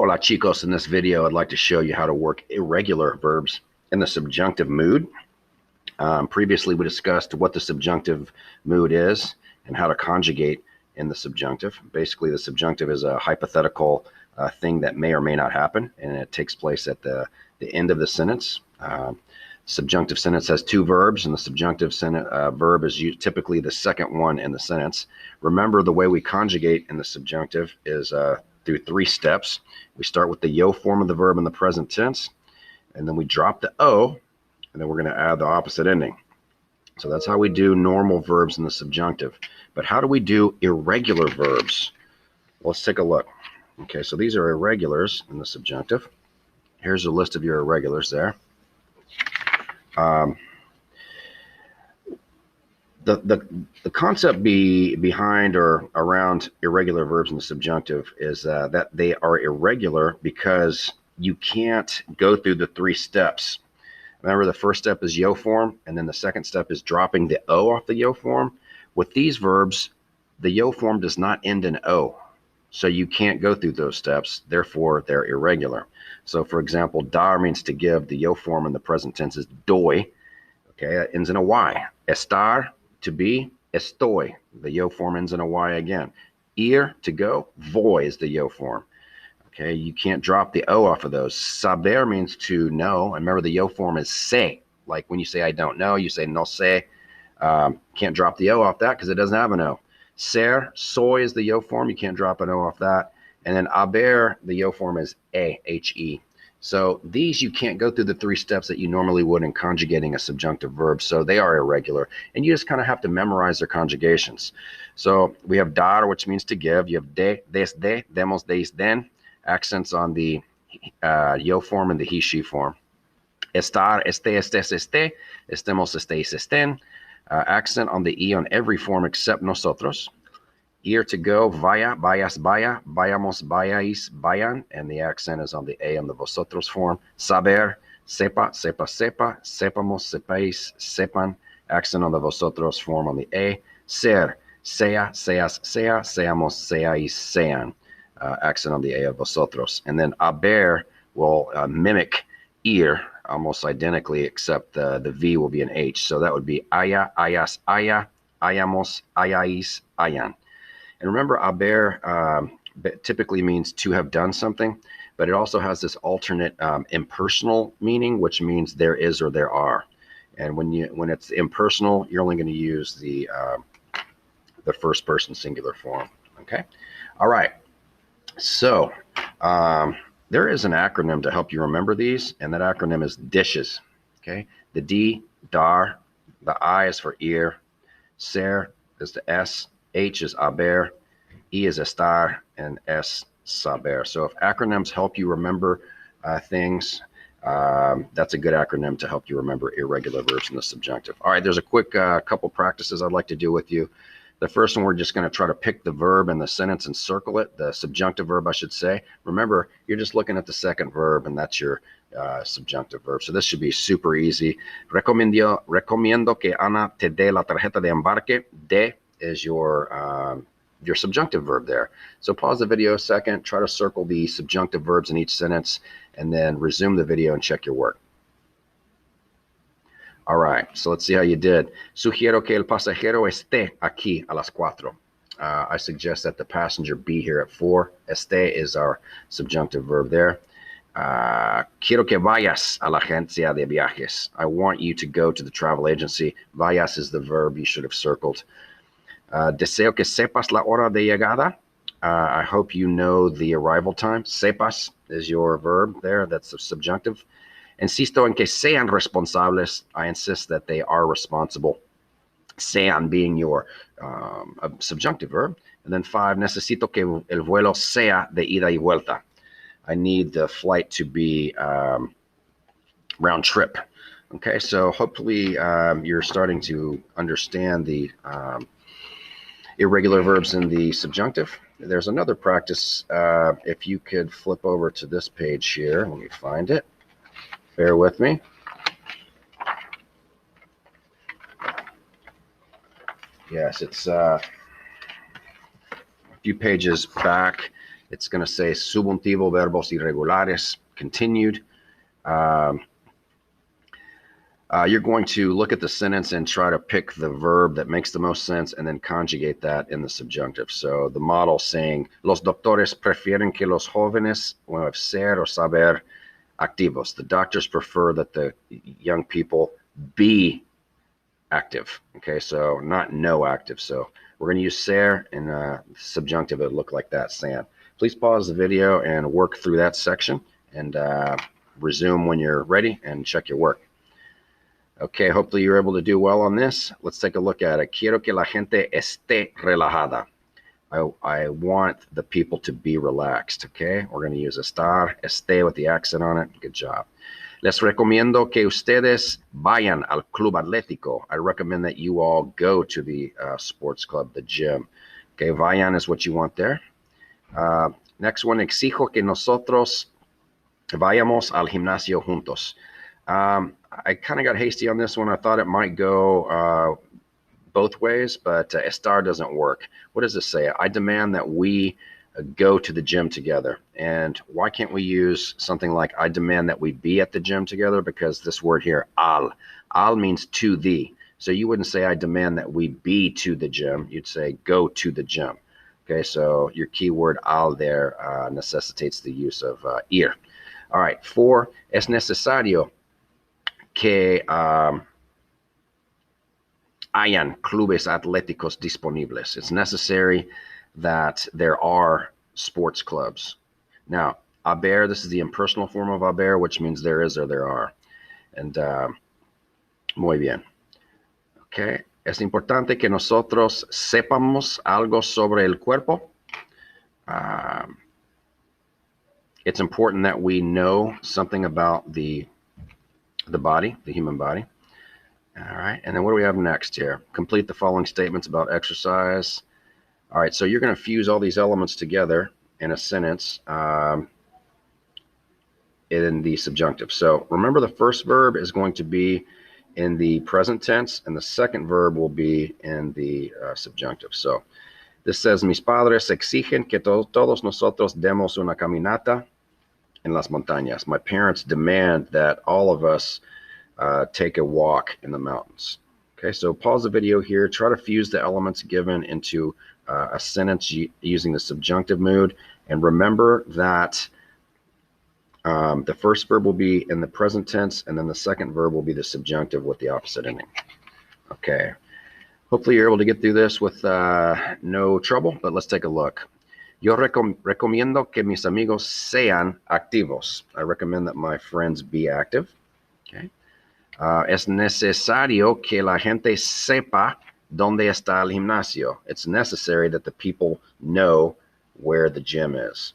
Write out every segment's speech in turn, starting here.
Hola chicos, in this video I'd like to show you how to work irregular verbs in the subjunctive mood. Previously we discussed what the subjunctive mood is and how to conjugate in the subjunctive. Basically the subjunctive is a hypothetical thing that may or may not happen, and it takes place at the end of the sentence. Subjunctive sentence has two verbs, and the subjunctive verb is typically the second one in the sentence. Remember, the way we conjugate in the subjunctive is through three steps. We start with the yo form of the verb in the present tense, and then we drop the o, and then we're going to add the opposite ending. So that's how we do normal verbs in the subjunctive. But how do we do irregular verbs? Let's take a look. Okay, so these are irregulars in the subjunctive. Here's a list of your irregulars there. The concept behind or around irregular verbs in the subjunctive is that they are irregular because you can't go through the three steps. Remember, the first step is yo form, and then the second step is dropping the o off the yo form. With these verbs, the yo form does not end in o, so you can't go through those steps. Therefore, they're irregular. So, for example, dar means to give. The yo form in the present tense is doy. Okay, that ends in a y. Estar, to be. Estoy. The yo form ends in a y again. Ir, to go. Voy is the yo form. Okay, you can't drop the o off of those. Saber means to know. And remember, the yo form is sé. Like when you say I don't know, you say no sé. Can't drop the o off that because it doesn't have an o. Ser, soy is the yo form. You can't drop an o off that. And then haber, the yo form is a, he. So these you can't go through the three steps that you normally would in conjugating a subjunctive verb. So they are irregular, and you just kind of have to memorize their conjugations. So we have dar, which means to give. You have de, desde, demos, des, den. Accents on the yo form and the he, she form. Estar, este, estes, este. Estemos, estéis, estén. Accent on the e on every form except nosotros. Ir, to go, vaya, vayas, vaya, vayamos, vayáis, vayan, and the accent is on the a on the vosotros form. Saber, sepa, sepa, sepa, sepamos, sepáis, sepan, accent on the vosotros form on the a. Ser, sea, seas, sea, seamos, seáis, sean, accent on the a of vosotros. And then haber will mimic ir almost identically, except the v will be an h. So that would be haya, hayas, haya, hayamos, hayáis, hayan. And remember, haber typically means to have done something, but it also has this alternate impersonal meaning, which means there is or there are. And when it's impersonal, you're only going to use the first person singular form. Okay. All right. So there is an acronym to help you remember these, and that acronym is DISHES. Okay. The D, dar, the I is for ear, ser is the S, H is haber, E is estar, and S, saber. So if acronyms help you remember things, that's a good acronym to help you remember irregular verbs in the subjunctive. All right, there's a quick couple practices I'd like to do with you. The first one, we're just going to try to pick the verb in the sentence and circle it, the subjunctive verb, I should say. Remember, you're just looking at the second verb, and that's your subjunctive verb. So this should be super easy. Recomiendo que Ana te dé la tarjeta de embarque. De is your subjunctive verb there. So pause the video a second, try to circle the subjunctive verbs in each sentence, and then resume the video and check your work. All right, so let's see how you did. Sugiero que el pasajero esté aquí a las 4. I suggest that the passenger be here at 4. Esté is our subjunctive verb there. Quiero que vayas a la agencia de viajes. I want you to go to the travel agency. Vayas is the verb you should have circled. Deseo que sepas la hora de llegada. I hope you know the arrival time. Sepas is your verb there. That's the subjunctive. Insisto en que sean responsables. I insist that they are responsible. Sean being your subjunctive verb. And then 5, necesito que el vuelo sea de ida y vuelta. I need the flight to be round trip. Okay, so hopefully you're starting to understand the irregular verbs in the subjunctive. There's another practice. If you could flip over to this page here, let me find it. Bear with me. Yes, it's a few pages back. It's going to say subjuntivo verbos irregulares, continued. You're going to look at the sentence and try to pick the verb that makes the most sense and then conjugate that in the subjunctive. So the model saying, los doctores prefieren que los jóvenes ser o saber activos. The doctors prefer that the young people be active. Okay, so not no active. So we're going to use ser in subjunctive. It look like that, san. Please pause the video and work through that section and resume when you're ready and check your work. Okay, hopefully you're able to do well on this. Let's take a look at it. Quiero que la gente esté relajada. I want the people to be relaxed, okay? We're going to use estar, esté with the accent on it. Good job. Les recomiendo que ustedes vayan al club atlético. I recommend that you all go to the sports club, the gym. Okay, vayan is what you want there. Next one, exijo que nosotros vayamos al gimnasio juntos. I kind of got hasty on this one. I thought it might go both ways, but estar doesn't work. What does this say? I demand that we go to the gym together. And why can't we use something like I demand that we be at the gym together? Because this word here, al means to the. So you wouldn't say I demand that we be to the gym. You'd say go to the gym. Okay, so your keyword al there necessitates the use of ir. All right, 4, es necesario que hayan clubes atléticos disponibles. It's necessary that there are sports clubs. Now, haber, this is the impersonal form of haber, which means there is or there are. And muy bien. Okay. Es importante que nosotros sepamos algo sobre el cuerpo. It's important that we know something about the body, the human body. All right, and then what do we have next here? Complete the following statements about exercise. All right, so you're going to fuse all these elements together in a sentence in the subjunctive. So remember, the first verb is going to be in the present tense, and the second verb will be in the subjunctive. So this says, mis padres exigen que todos nosotros demos una caminata en las montañas. My parents demand that all of us take a walk in the mountains. Okay, so pause the video here. Try to fuse the elements given into a sentence using the subjunctive mood. And remember that the first verb will be in the present tense, and then the second verb will be the subjunctive with the opposite ending. Okay, hopefully you're able to get through this with no trouble, but let's take a look. Yo recomiendo que mis amigos sean activos. I recommend that my friends be active. Okay. Es necesario que la gente sepa dónde está el gimnasio. It's necessary that the people know where the gym is.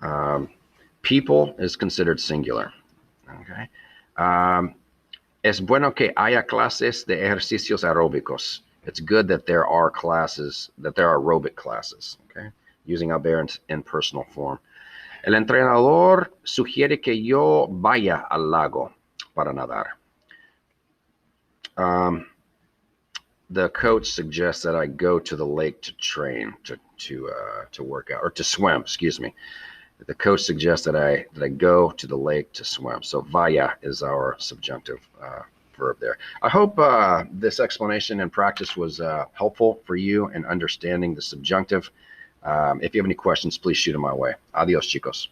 Okay. People is considered singular. Okay. Es bueno que haya clases de ejercicios aeróbicos. It's good that there are classes, that there are aerobic classes. Okay. Using haber in personal form. El entrenador sugiere que yo vaya al lago para nadar. The coach suggests that I go to the lake to train, to work out, or to swim, excuse me. The coach suggests that I go to the lake to swim. So vaya is our subjunctive verb there. I hope this explanation and practice was helpful for you in understanding the subjunctive. If you have any questions, please shoot them my way. Adios, chicos.